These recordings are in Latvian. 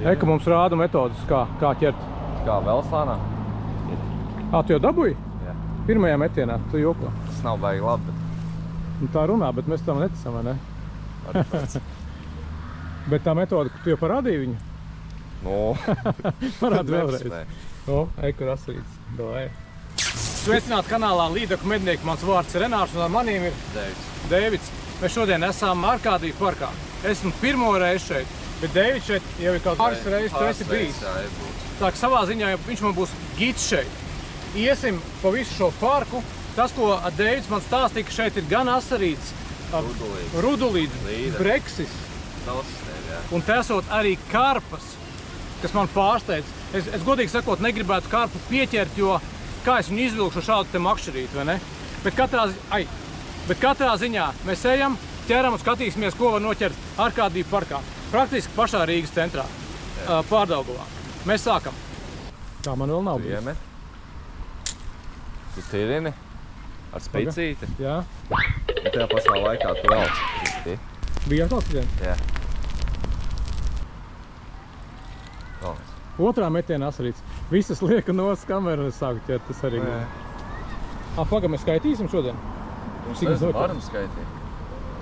Eka mums rāda metodas, kā ķert. Kā vēl slānā? Tu jau dabūji? Jā. Pirmajā metienā, tu joko. Tas nav baigi labi, bet... Nu, tā runā, bet mēs tam neticam, vai ne? Bet tā metoda, ka tu jau parādīji viņu? No. Parādi vēlreiz. No, Eka Rasarīts. Davai. Sveicināt kanālā Līdaku mednieki. Mans vārds ir Renārs un ar maniem ir Deivids. Mēs šodien esam Arkādiju parkā. Esmu pirmo reizi šeit, bet Deivids šeit jau ir kaut pāris reizes, tu esi bijis. Tā kā savā ziņā viņš man būs gids šeit. Iesim pa visu šo parku. Tas, ko Deivids man stāstīja, ka šeit ir gan Asarīts, Rudulīds, Breksis un te esot arī karpas, kas man pārsteidz. Es godīgi sakot negribētu karpu pieķert, jo kā es viņu izvilkšu šādu te makšķerīti, vai ne? Bet katrā ziņā mēs ejam, ķeram un skatīsimies, ko var noķert Arkādiju parkā. Praktiski pašā Rīgas centrā, Pārdaugavā. Mēs sākam. Tā man vēl nav bijis. Tu tirini ar spicīti. Jā. Un tajā pašā laikā tu velc. Bija atkal sitien? Jā. Otrā metiena Asarīts. Visas lieka nos kameru un es sāku ķert, tas arī Paga, mēs skaitīsim šodien? Mums varam skaitīt.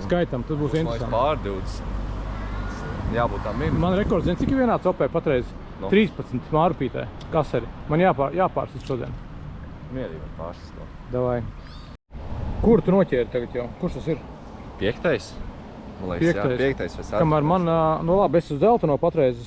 Skaitam, tad būs interesanti. Pār 20. Jābūt tā minimum. Man rekords, zin, cik ir vienā copē patreiz? 13 mārupītē, kaseri. Man jāpārsist šodien. Mierīgi var pārsist to. Davai. Kur tu noķēri tagad jau? Kurš tas ir? 5. Man liekas, jā, 5. vai 4. Kamēr man, nu labi, es uz Zelteno patreiz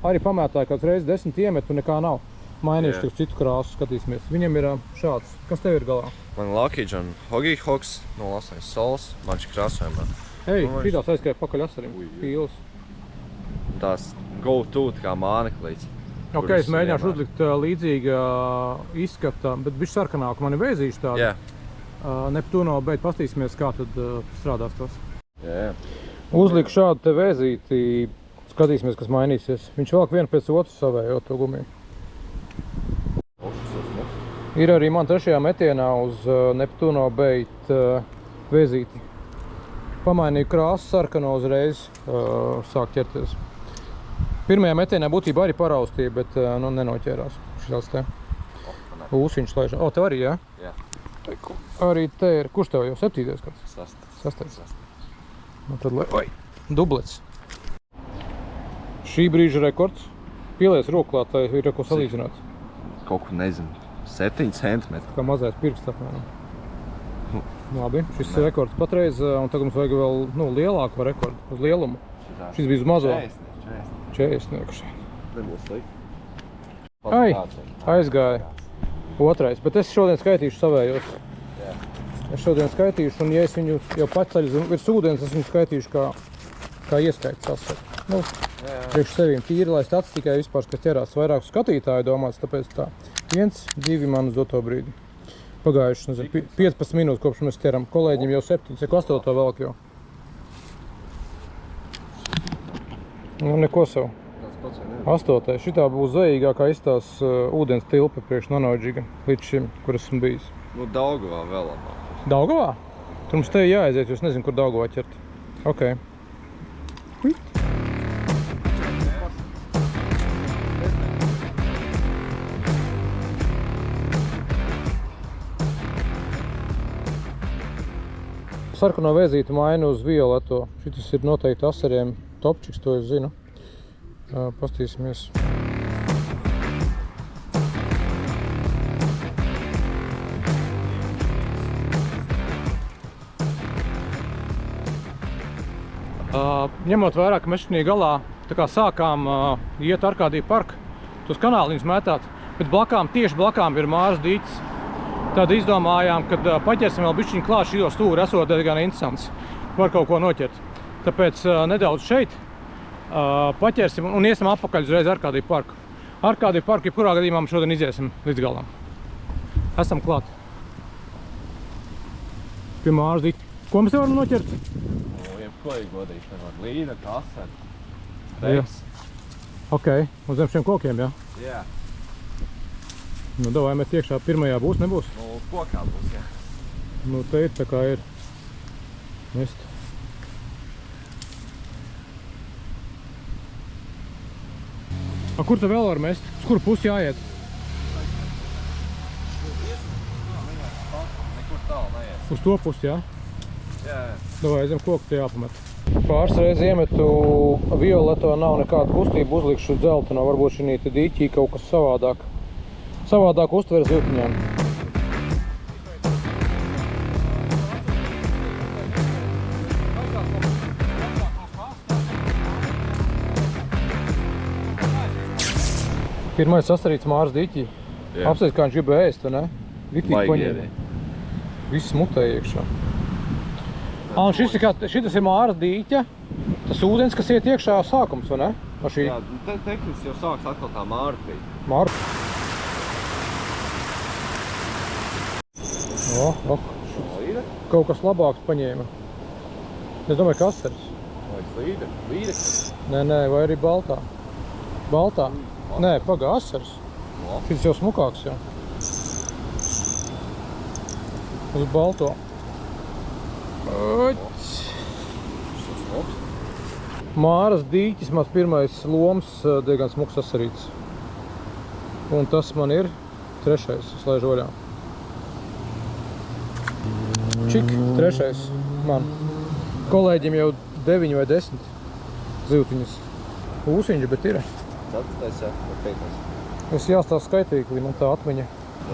arī pamētāju kāds reizes 10 iemet un nekā nav. Mainīšu tikai citu krāsu, skatīsimies. Viņam ir šāds. Kas tev ir galā? Man Lucky John Hoggy Hogs 08 sols, manči krāsojumā. Ej, šitās aizskrēja pakaļ Asarim. Pīles. Tās go to kā māneklīts. Ok, es mēģināšu uzlikt līdzīga izskata, bet bišķi sarkanāku mani vēzīšu tādu. Jā. Neptūno, bet pastīsimies, kā tad strādās tas. Jā. Uzliku šādu te vēzīti, skatīsimies, kas mainīsies. Viņš velk vienu pēc otru savējo to gumiju. Ir arī man trešajā metienā uz Neptūno beit vēzīti. Pamainīju krāsu sarkano uzreiz, sāk ķerties. Pirmajā metienā būtībā arī paraustīja, bet nu, nenoķērās. Šis te ūsiņš laižā. O, tev arī, jā? Jā. Arī te ir. Kurš tev jau? 7. kāds? 6. Nu, tad, oi, dublets. Šī brīža rekords. Pieliec roku klāt, tā ir ko salīdzināt. Kaut ko nezinu. 7 centimetri. Kā mazais pirksts apmēram. Labi, šis ir rekords patreiz, un tagad mums vajag vēl, nu, lielāku rekordu, uz lielumu. Šis bija uz mazo. 40. Nebūs slikti. Ai, aizgāja. Otrais, bet es šodien skaitīšu savējos. Jā. Es šodien skaitīšu, un ja es viņu jau paceļu virs ūdens, es viņu skaitīšu kā ieskaits Asari. Nu, priekš sevīm tīri, lai stats tikai vispār, kas ķerās vairāku skatītāju domāts, tāpēc tā. 1, 2 man uz doto brīdi. Pagājuši, nezinu, 15 minūtes kopš mēs ķeram. Kolēģim jau 7, 8 velk jau. Nu, neko savu. 8. Šitā būs zvejīgākā izstās ūdens tilpe priekš Nanoģiga līdz šim, kur esmu bijis. Nu, Daugavā vēl labāk. Daugavā? Tur mums te jāaiziet, jo es nezinu, kur Daugavā ķert. Ok. Sarkano vēzīti mainu uz violeto. Šitas ir noteikti Asariem topčiks, to es zinu. Pastīsimies. Ņemot vērā, ka mēs šī galā tā kā sākām iet Arkādiju parku, tos kanāliņus mētāt, bet tieši blakām ir Māras dīķis. Tad izdomājām, kad paķersim vēl bišķiņu klāt šito stūri, esot diezgan interesants. Var kaut ko noķert. Tāpēc nedaudz šeit paķersim un iesim atpakaļ uzreiz Arkādiju parku. Arkādiju parku, jebkurā gadījumā mēs šodien iziesim līdz galam. Esam klāt. Pie Māras dīķa. Ko mēs te varam noķert? Jebko ir godīgi, nevar. Līda, Asari, Reiks. Ok, uz zem šiem kokiem, jā? Jā. Nu, davai, met iekšā pirmajā būs, nebūs? Nu, kokā būs, jā. Nu, te ir tā kā ir. Mest. A, kur tu vēl var mest? Uz kuru pusi jāiet? Nekur tālu neies. Uz to pusi, jā? Jā. Davai, aizem koku te jāpamet. Pāris reizi iemetu violeto, nav nekāda kustība, uzlikšu dzelteno, varbūt šī dīķī kaut kas savādāk. Savādāk uztver zivtiņām. Pirmais sastarīts Māras dīķī. Apsveic, kā viņš grib ēst, vai ne? Ritīgi paņēma. Viss mutē iekšā. Un šitas ir Māras dīķa, tas ūdens, kas iet iekšā sākums, vai ne? Jā, tehniski jau sāks atkal tā Māra dīķa. Māra. Kaut kas labāks paņēma. Es domāju, ka asaris. Vai slīde? Nē, vai arī baltā. Baltā? Nē, pagā, asaris. Šis jau smukāks jau. Uz balto. Māras dīķis, mans pirmais loms, diezgan smuks asarīts. Un tas man ir trešais, es laižu vaļā. Čik, trešais man. Kolēģiem jau 9 vai 10 zivtiņas. Ūsiņš, bet ir. Ceturtais, jā, vai piektais? Es jāstāv skaitīklī, man tā atmiņa.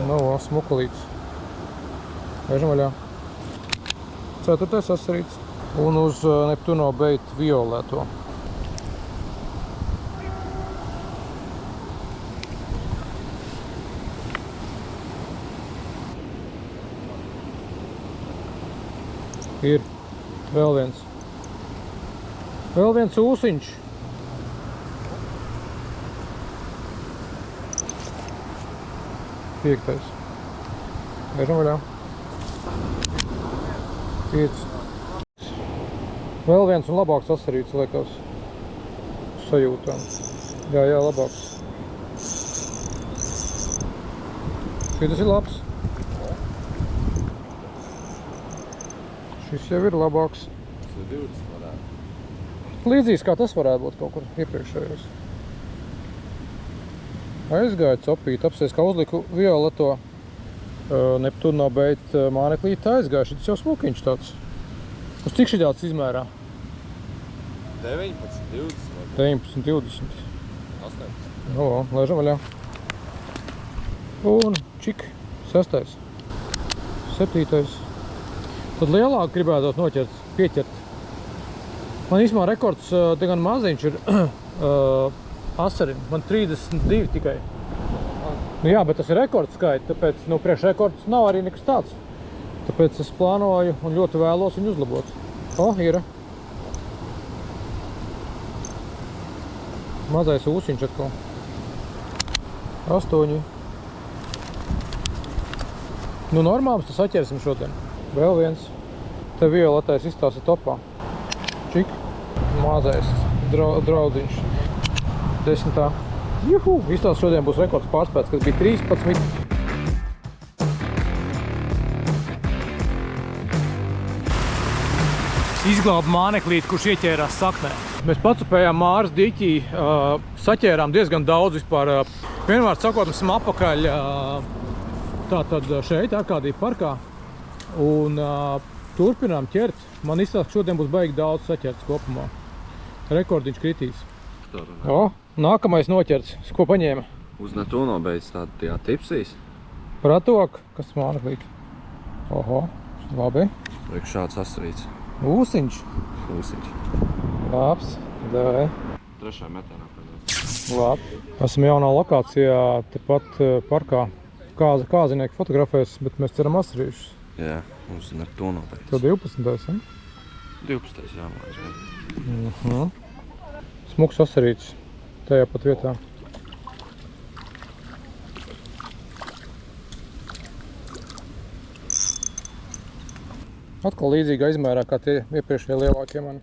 Nav smukalīts. Laižam vaļā. Ceturtais asarīts. Un uz Neptuno beit violeto. Ir vēl viens. Vēl viens ūsiņš. Piektais. Laižam vaļā. 5. Vēl viens un labāks asarīts, liekas. Sajūtām. Jā, labāks. Šitas ir labs. Šis jau ir labāks. Tas ir 20 varētu. Līdzīgs kā tas varētu būt kaut kur iepriekšējos. Aizgāja copīt, apsies, kā uzliku violeto Neptuno beit māneklīt, aizgāja. Šitas jau smukiņš tāds. Uz cik šitāds izmērā? 19, 20. 19, 20. 18. No, laižam vaļā. Un čik, 6. 7. Tad lielāk gribētos noķert, pieķert. Man īsmā rekords diezgan maziņš ir asarim. Man 32 tikai. Nu jā, bet tas ir rekords skaits, tāpēc priekš rekords nav arī nekas tāds. Tāpēc es plānoju un ļoti vēlos viņu uzlabot. Ir. Mazais ūsiņš atkal. 8. Nu normāls, tas atķersim šodien. Vēl viens. Te violetais izstāsta topā. Čik. Mazais draudziņš. 10. Juhu! Izstāsta šodien būs rekords pārspēts, kas bija 13. Izglāba māneklīti, kurš ieķērās saknē. Mēs pacupējām Māras dīķī, saķērām diezgan daudz vispār. Vienmēr sakot, mēs esam apakaļ tātad šeit, Arkādija parkā. Un turpinām ķert. Man izstāst, ka šodien būs baigi daudz saķerts kopumā. Rekordiņš kritīs. Nākamais noķerts. Ko paņēma? Uz Neptuno beit tajā tipsīs. Pratok, kas māneklīti. Oho, labi. Priekš šāds asarīts. Ūsiņš. Labs. Davai. Trešā metēnā. Labi. Esam jaunā lokācijā, tepat parkā. Kāzinieku fotografēs, bet mēs ceram asarīšus. Jā, uz Neptuno beit. Tev 12. 12. jā, man. Smuks asarīts. Tajā pat vietā. Atkal līdzīgā izmērā kā tie iepriekšējie lielākie mani.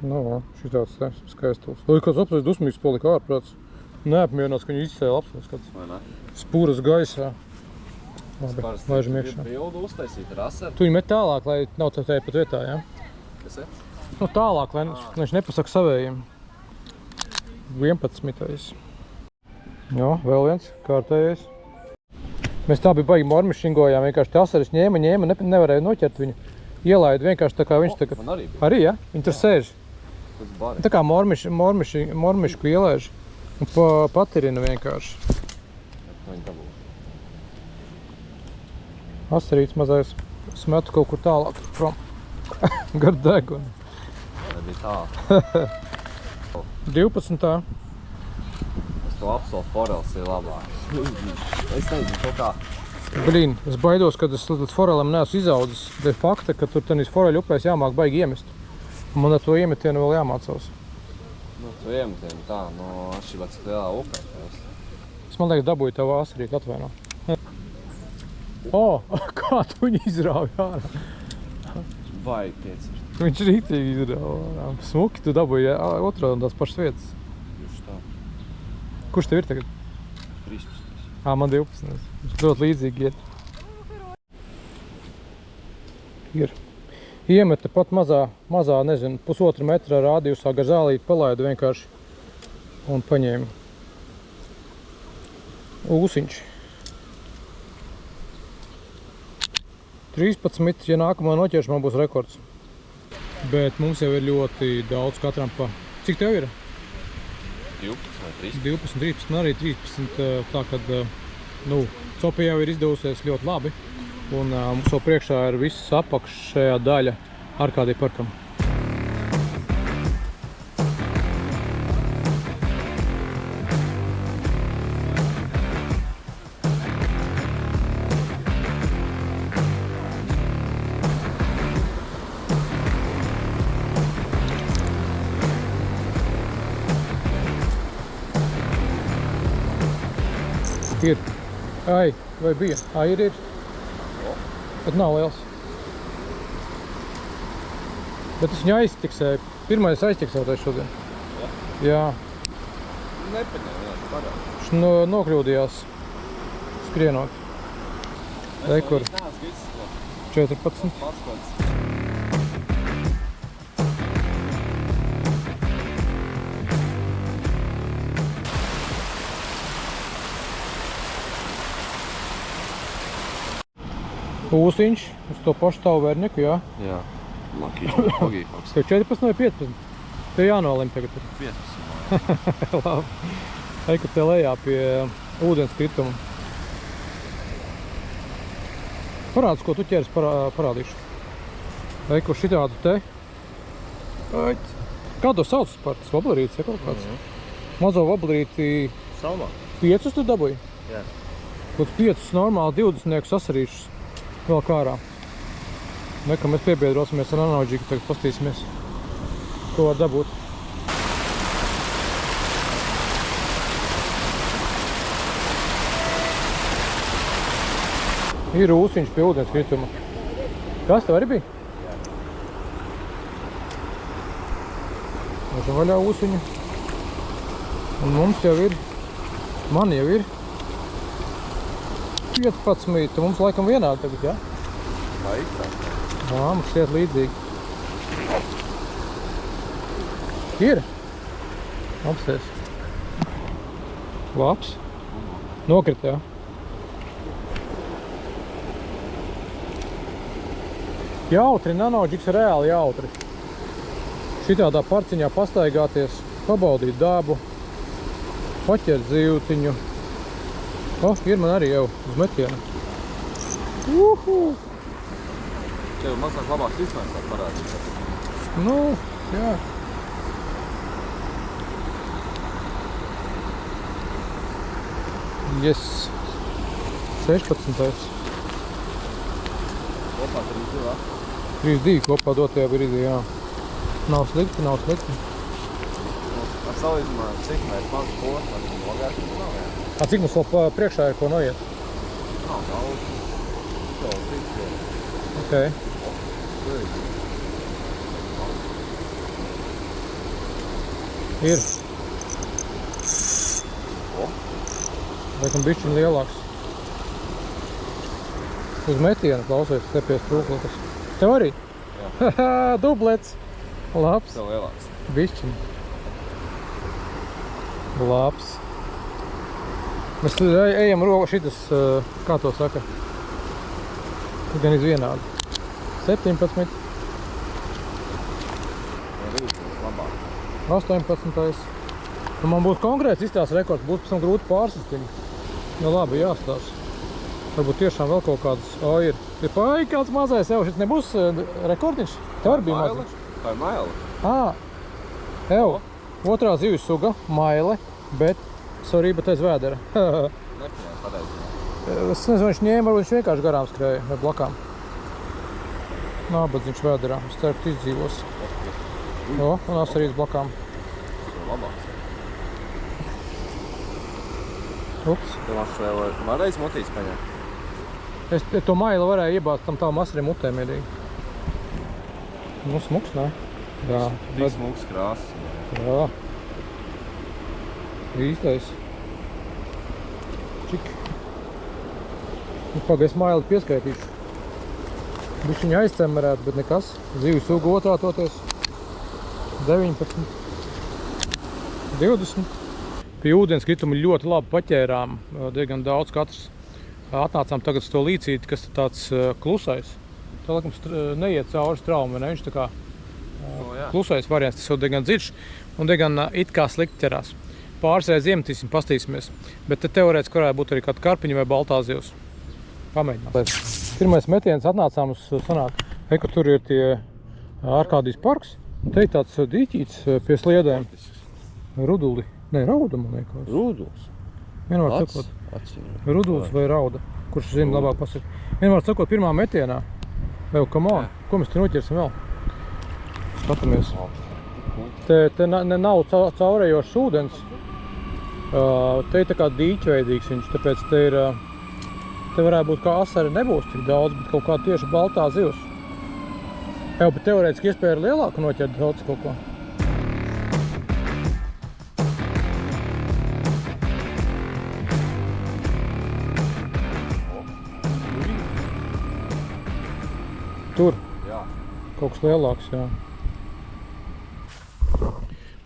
No, šitāds skaistuls. Kāds apsveic dusmīgs palika ārprāts. Neapmierināts, ka viņu izcēla apsveic kāds. Vai ne? Spūras gaisā. Labi, laižam iekšā. Bildu uztaisīt ar asaru. Tu viņu met tālāk, lai nav tajā pat vietā, jā? Kas ir? Nu tālāk, lai viņš nepasaka savējiem. 11. Jā, vēl viens kārtējais. Mēs tā bija baigi mormišingojām, vienkārši te asaris ņēma, nevarēja noķert viņu. Ielaid vienkārši tā kā viņš tagad... Man arī bija. Arī, ja? Viņi tur sēž. Tas bari. Tā kā mormišku ielaiž. Un patirina vienkārši. Viņi dabū. Asarīts mazais smetu kaut kur tālāk prom. Gar degunu. Tā bija tā. 12. Es to apsolu forels ir labāk. Es nezinu, kaut kā. Blīn, es baidos, kad es līdz forelam neesmu izaudzis. Te fakta, ka tur tenīs foreļu upēs jāmāk baigi iemest. Un man ar to iemetienu vēl jāmācās. Nu, tu iemetienu tā, atšķirībā cik lielā upē. Es man liekas dabūju tev asarīt atvaino. O, kā tu viņu izrāvi ārā? Baigi pieci. Viņš rītīgi izrāvi ārā. Smuki tu dabūji otrā un tās pašas vietas. Jūs tā. Kurš tev ir tagad? 13. Man 12. Viņš ļoti līdzīgi iet. Ir. Iemeta pat mazā, nezinu, 1,5 metra rādījusā gar zālīti palaidu vienkārši un paņēma. Ūsiņš. 13, ja nākamā noķeršana būs rekords. Bet mums jau ir ļoti daudz katram pa... Cik tev ir? 12 vai 13? 12, 13 un arī 13, tā kad, copa jau ir izdevusies ļoti labi. Un mums vēl priekšā ir viss apakšējā daļa Arkādija parkam. Ir. Ai, vai bija? Ai, ir. Bet nav liels. Bet es viņu aiztiksēju. Pirmais aiztiksētais šodien. Jā. Nepaņēma, parādi. Viņš nokļūdījās skrienot. Rekur. 14. Ūsiņš uz to pašu tavu vērnieku, jā? Jā. Logīfaks. Tev 14 vai 15? Tev jānolim tagad. 15. Labi. Eku te lejā pie ūdens krituma. Parādz, ko tu ķeris, parādīšu. Eku šitādu te. Kā to sauc par tas vablerītis, ja kaut kāds? Mazo vablerīti... Salmā? 5 tu dabūji? Jā. Kaut 5 normāli 20 sasarīšus. Vēl kārā. Nekam mēs piebiedrosimies ar analoģiju, tagad pastīsimies, ko var dabūt. Ir ūsiņš pie ūdens krituma. Kas tev arī bija? Jā. Mēs vaļā ūsiņu. Un mums jau ir, man jau ir 15, mums laikam vienādi tagad, jā? Jā, mums iet līdzīgi. Ir. Apsties. Labs. Nokrit, jā. Jautri, nanoģiks reāli jautri. Šitādā parciņā pastaigāties, pabaudīt dabu, paķert zivtiņu. Ir man arī jau uz metiena. Tev mazāk labāks izmērs parādīt. Jā. Yes. 16. Kopā 3-2, 3-2 kopā dotajā brīdī, jā. Nav slikti. Ar salīdzinājumā, cik mēs maz posmā, tad logāk nav, jā. Cik mums vēl priekšā ir ko noiet? Nav daudz. Tev cik. Okay. Ir. Laikam bišķiņ lielāks. Uz metienu klausies, te pie strūklikas. Tev arī? Jā. Dublets. Labs. Tev lielāks. Bišķiņ. Labs. Mēs ejam šitas, kā to saka, gan vienādi. 17. 18. Nu, man būs konkrēts izstāsts rekords, būs pēc tam grūti pārsist viņu. Nu labi, jāstāsta. Varbūt tiešām vēl kaut kāds, ir. Ai, kāds mazais jau, šis nebūs rekordiņš? Tev arī bija mazais. Tā ir maile. Otrā zivju suga, maile, bet, sorry, bet aiz vēdera. Nepņēja pareizi. Es nezinu, viņš ņēma, varbūt viņš vienkārši garām skrēja vai blakām. Nābadz viņš vēderā, es ceru, ka izdzīvos. Un asarīts blakām. Tas ir labāks. Ups. Tu vēl varēs mutīs paņemt? Es to mailu varēju iebāzt tam tālu asarim mutē mierīgi. Nu, smuks, ne? Jā. Tik smuks krāsas. Jā. Īstais. Čik. Nu, pagaid, es mailu pieskaitīšu. Bišķiņ aizcemerēt, bet nekas. Zivju suga otrā toties. 19. 20. Pie ūdens kritumi ļoti labi paķērām. Diezgan daudz katrs. Atnācām tagad uz to līcīti, kas tāds klusais. Tā laikams neiet cauri straumi, ne? Viņš tā kā klusais variants, tas jau diezgan dziļš un diezgan it kā slikti ķerās. Pāris reiz iemetīsim, pastīsimies. Bet te teorētiski varētu būt arī kāda karpiņa vai baltā zivs. Pamēģinām. Pirmais metiens atnācām uz sanāk, ka tur ir tie Arkādijas parks. Un te ir tāds dīķīts pie sliedēm. Ruduli. Nē, rauda, man liekas. Ruduls? Vienmēr sakot. Ruduls vai rauda. Kurš zina labāk pasaka. Vienmēr sakot, pirmā metienā. Come on. Ko mēs te noķersim vēl? Skatamies. Te nav caurējošs ūdens. Te ir tā kā dīķveidīgs viņš, tāpēc te ir... Te varētu būt kā asari nebūs tik daudz, bet kaut kā tieši baltā zivs. Jau, bet teorētiski iespēja ir lielāka noķert daudz kaut ko. Tur? Jā. Kaut kas lielāks, jā.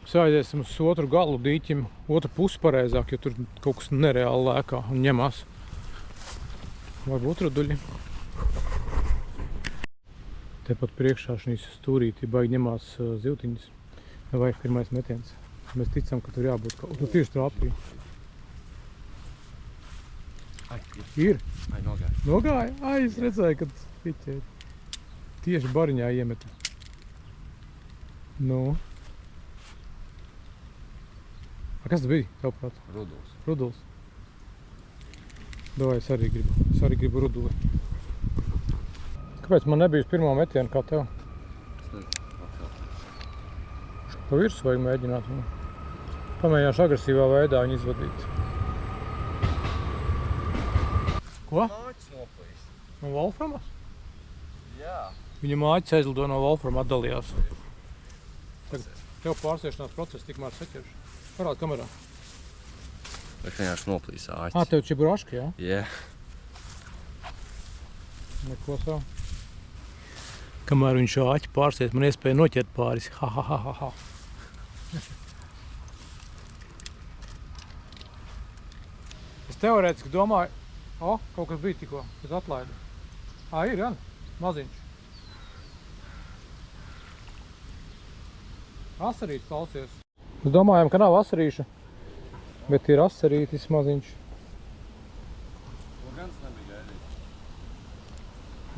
Mēs aiziesim uz otru galu dīķim, otru pusi pareizāk, jo tur kaut kas nereāli lēkā un ņemās. Varbūt ruduļi. Tepat priekšā šīs stūrītī baigi ņemās zivtiņas. Vai pirmais metiens. Mēs ticam, ka tur jābūt kaut. Nu tieši trāpīja. Ir? Ai, nogāja. Nogāja? Ai, es redzēju, kad piķēja. Tieši bariņā iemeta. Nu. Kas tas bija, tavuprāt? Ruduls. Ruduls. Davai, es arī gribu ruduli. Kāpēc man nebija uz pirmo metienu kā tev? Es nezinu. Pa virsu vajag mēģināt. Pamēģināšu agresīvā veidā viņu izvadīt. Ko? Māķis noplīs. No Wolframa? Jā. Viņa māķis aizlido no Wolframa atdalījās. Tev pārsiešanās process tikmēr saķeršu. Parād kamerā. Bet vienkārši noplīs āķis. Tev čiburaška, jā? Jā. Neko savu. Kamēr viņš āķi pārsiet, man iespēja noķert pāris. Ha, ha, ha, ha, ha. Es teorētiski domāju, kaut kas bija tikko, es atlaidu. Ir, gan, maziņš. Asarīts klausies. Mēs domājam, ka nav asarīša, bet ir asarītis maziņš. Gans nebija gaidīt.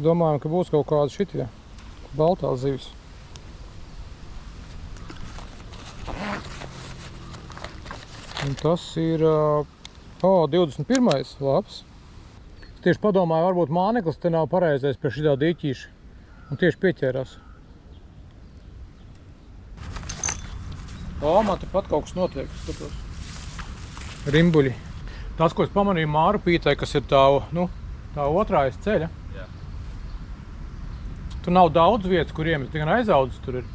Domājam, ka būs kaut kādi šitie baltās zivis. Un tas ir 21. labs. Es tieši padomāju, varbūt māneklis te nav pareizais pie šitā dīķīša. Un tieši pieķērās. Man te pat kaut kas notiek, skatos. Rimbuļi. Tas, ko es pamanīju Mārupītē, kas ir tā otrā aiz ceļa. Jā. Tur nav daudz vietas, kur iemest, gan aizaudzes tur ir.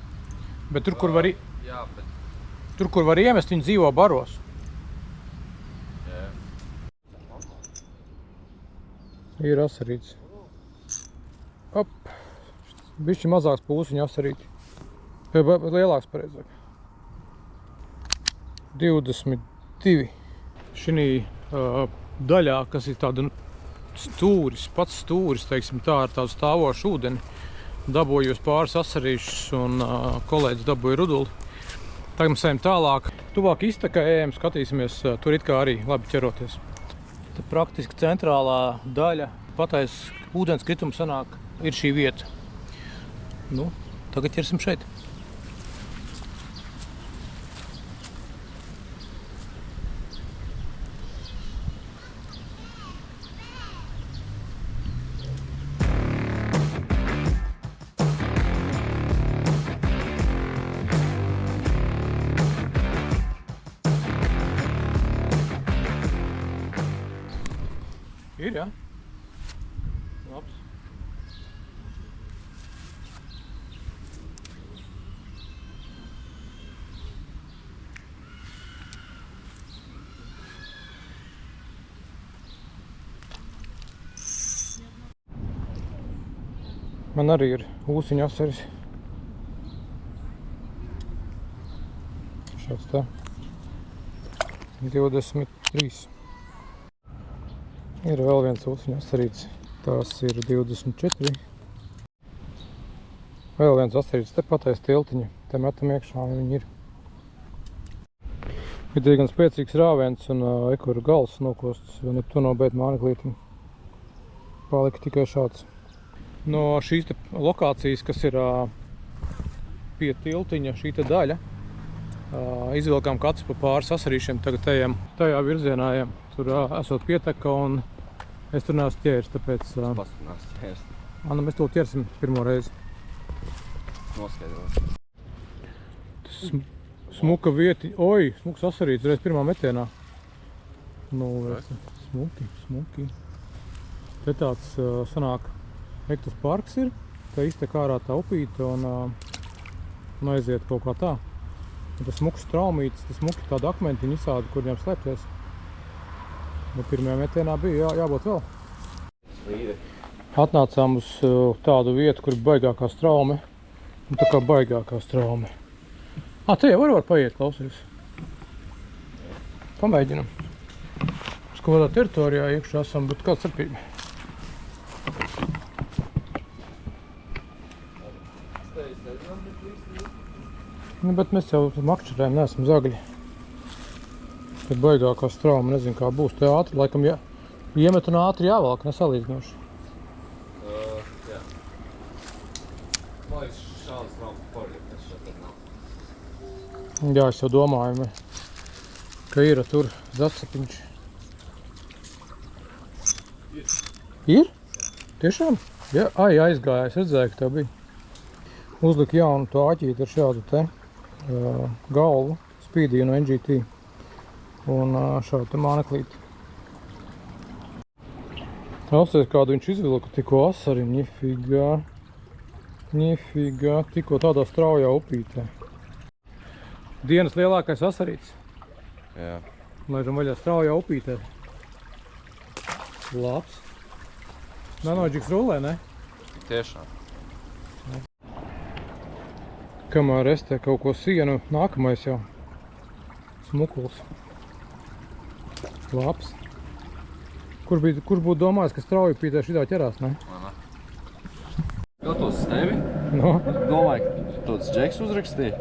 Bet tur, kur var iemest, viņi dzīvo baros. Jā. Ir asarīts. Op. Bišķi mazāks pūsiņu asarīti. Lielāks pareizāk. 22. aktīvi. Šī daļā, kas ir tāda stūris, pats stūris, teiksim tā, ar tādu stāvošu ūdeni, dabūju pāris asarīšus un kolēģis dabūja ruduli. Tagad mēs ejam tālāk. Tuvāk iztakai ejam, skatīsimies, tur it kā arī labi ķeroties. Te praktiski centrālā daļa, patais ūdens kritums sanāk, ir šī vieta. Nu, tagad ķersim šeit. Ir, jā? Labs. Man arī ir ūsiņu asaris. Šāds tā. 23. Ir vēl viens ūsiņu asarīts. Tās ir 24. Vēl viens asarīts te patais tiltiņa. Te metam iekšā un viņi ir. Ir diezgan spēcīgs rāviens un ekura gals nokosts. Un ir to no bēt māneklītim. Palika tikai šāds. No šīs te lokācijas, kas ir pie tiltiņa, šī te daļa, izvilkām katrs pa pāris asarīšiem. Tagad ejam tajā virzienā. Tur esot pieteka un es tur neesmu ķēris, tāpēc... Pastunās ķēris. Nu mēs to ķersim pirmo reizi. Noskaidros. Smuka vieti. Oi, smuks asarīts reiz pirmā metienā. Nu, smuki. Te tāds sanāk Hektas parks ir. Te iztek ārā tā upīte un aiziet kaut kā tā. Un tas smuks traumītis, tas smuki tāda akmentiņa izsādi, kur viņam slēpties. Nu, pirmajā metienā bija jābūt vēl. Slīde. Atnācām uz tādu vietu, kur ir baigākā straume. Un tā kā baigākā straume. Te jau var paiet, klausies. Pamēģinam. Uz kādā teritorijā iekšā esam, bet kāda starpība? Nu, bet mēs jau makšķerējam, neesam zagļi. Tad baigākā strauma, nezinu kā būs. Te ātri, laikam, iemet un ātri jāvalk, nesalīdzinoši. Jā. Man liekas, šāda strauma porģi, šeit nav. Jā, es jau domāju, ka ir tur zatsapiņš. Ir? Tiešām? Jā, aizgāja, es redzēju, ka tā bija. Uzlika jaunu to aķīti ar šādu te galvu, spīdīju no NGT. Un šādu te māneklīti. Klausies, kādu viņš izvilka tikko asari, nifigā, tikko tādā straujā upītē. Dienas lielākais asarīts. Jā. Laižam vaļā straujā upītē. Labs. Nanoģiks rulē, ne? Tiešām. Kamēr es te kaut ko sienu, nākamais jau smukuls. Labs. Kur būtu domājis, ka strauji pītē šitā ķerās, ne? Skatos uz tevi. No? Domāju, ka tāds džeks uzrakstīja.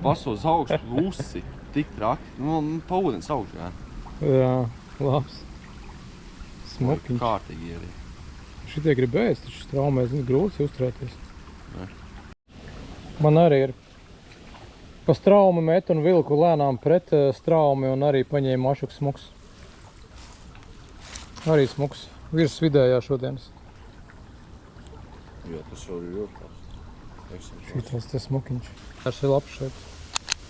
Pasos augstu usi. Tik traki. Nu, pa ūdens augšu, jā. Jā, labs. Smukiņš. Kārtīgi ir. Šitie gribējas, taču straumē, zini, grūti uzturēties. Ne. Man arī ir pa straumi met un vilku lēnām pret straumi un arī paņēma mašuks smuks. Arī smuks. Virs vidējā šodienas. Jā, tas jau ir jūtās. Šitās te smukiņš. Tas ir labs šeit.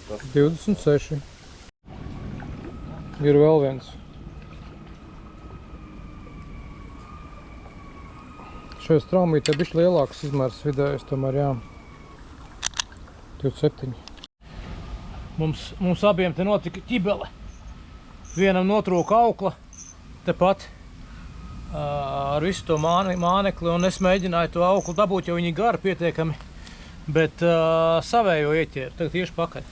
Tas 26. Ir vēl viens. Šajā straumītē bišķi lielāks izmērs vidējais, tomēr jā. 27. Mums abiem te notika ķibele. Vienam notrūka aukla, tepat ar visu to mānekli, un es mēģināju to auklu dabūt, jo viņi gari pietiekami, bet savējo ieķēru. Tagad tieši pakaļ.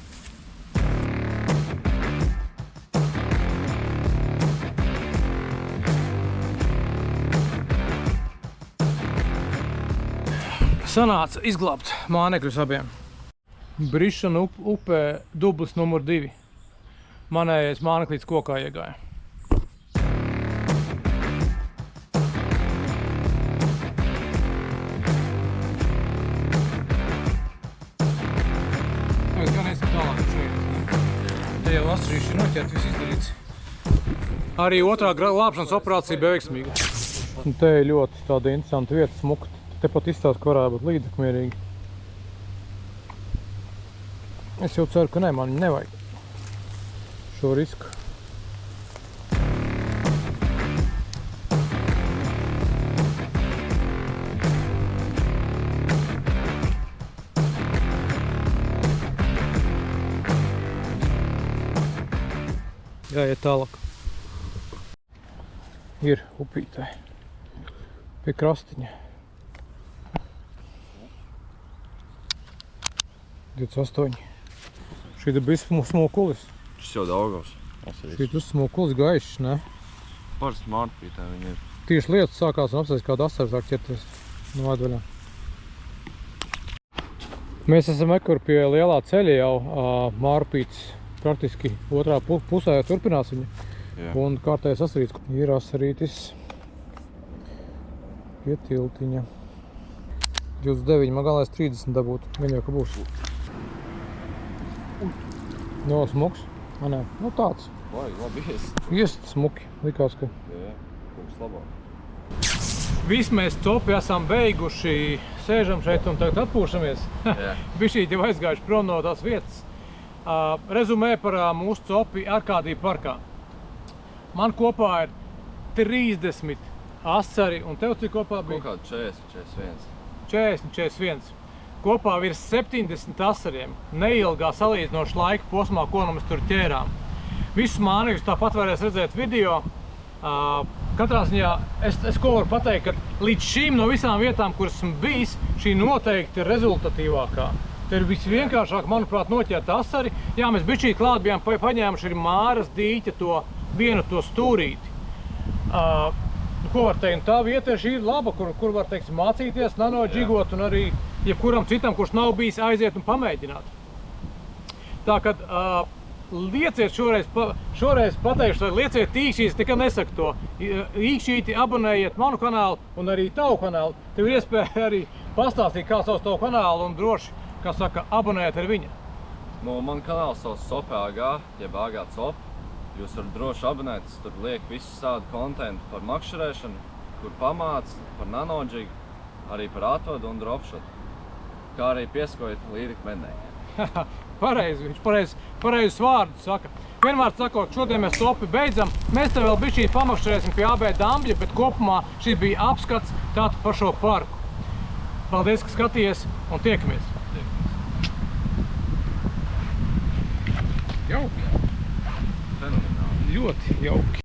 Sanāca izglābt mānekļus abiem. Brišana upē dublis numur 2. Manējais māneklīts kokā iegāja. Mēs gan esam tālāk šeit. Te jau astrīši noķert, viss izdarīts. Arī otrā glābšanas operācija bija veiksmīga. Un te ir ļoti tāda interesanta vieta, smuka. Tepat izstāst, ka varētu būt līdzekmierīgi. Es jau ceru, ka ne, man nevajag šo risku. Jāiet tālāk. Ir upītē. Pie krastiņa. 28. Šī ir bijis smukulis. Šis jau Daugavs. Šī ir smukulis gaišs, ne? Parasti mārpītē viņi ir. Tieši lietas sākās un apsēs kādu asaru sāk ķerties no atvaļā. Mēs esam ekur pie lielā ceļa jau. Mārpīts praktiski otrā pusē turpinās viņa. Jā. Un kārtējais asarīts. Ir asarītis pie tiltiņa. 29, man galvenais 30 dabūt. Gan jau, ka būs. No, smuks. Nē, nu tāds. Labi ies. Iest smuki. Likās, ka... Jā, kungs labāk. Viss mēs copi esam beiguši. Sēžam šeit un tagad atpūšamies. Bišķīt jau aizgājuši prom no tās vietas. Rezumē par mūsu copi Arkādija parkā. Man kopā ir 30 asari, un tev cik kopā bija? Kaut kādu 40, 41. 40, 41. Kopā virs 70 asariem, neilgā salīdzinoša laika posmā, ko nu mēs tur ķērām. Visus mānekļus tāpat varēs redzēt video. Katrā ziņā es ko varu pateikt, ka līdz šīm no visām vietām, kuras esmu bijis, šī noteikti ir rezultatīvākā. Te ir visvienkāršāk, manuprāt, noķert asari. Jā, mēs bišķīt klāt bijām paņēmuši arī Māras dīķa vienu to stūrīti. Ko var teikt? Tā vieta šī ir laba, kur var, teiksim, mācīties, nanoģigot un arī jebkuram citam, kurš nav bijis, aiziet un pamēģināt. Tā kad lieciet šoreiz pateikšu, lieciet īkšķīti, nekad nesaku to. Īkšķīti abonējiet manu kanālu un arī tavu kanālu. Tev ir iespēja arī pastāstīt, kā sauc tavu kanālu un droši, kā saka, abonējiet ar viņa. Man kanāls sauc SOP.AG, jeb AG COP. Jūs varat droši abonēt, tur liek visu tādu kontentu par makšķerēšanu, kur pamāc, par nanoģigu, arī par atvadu un dropšotu. Kā arī pieskojat līdeka medniekiem. Pareizi, viņš pareizus vārdus saka. Vienmēr sakot, šodien mēs topi beidzam. Mēs te vēl bišķīt pamakšķerēsim pie AB Dambļa, bet kopumā šī bija apskats tātad par šo parku. Paldies, ka skatījies un tiekamies. Jauki. Fenomenāli. Ļoti jauki.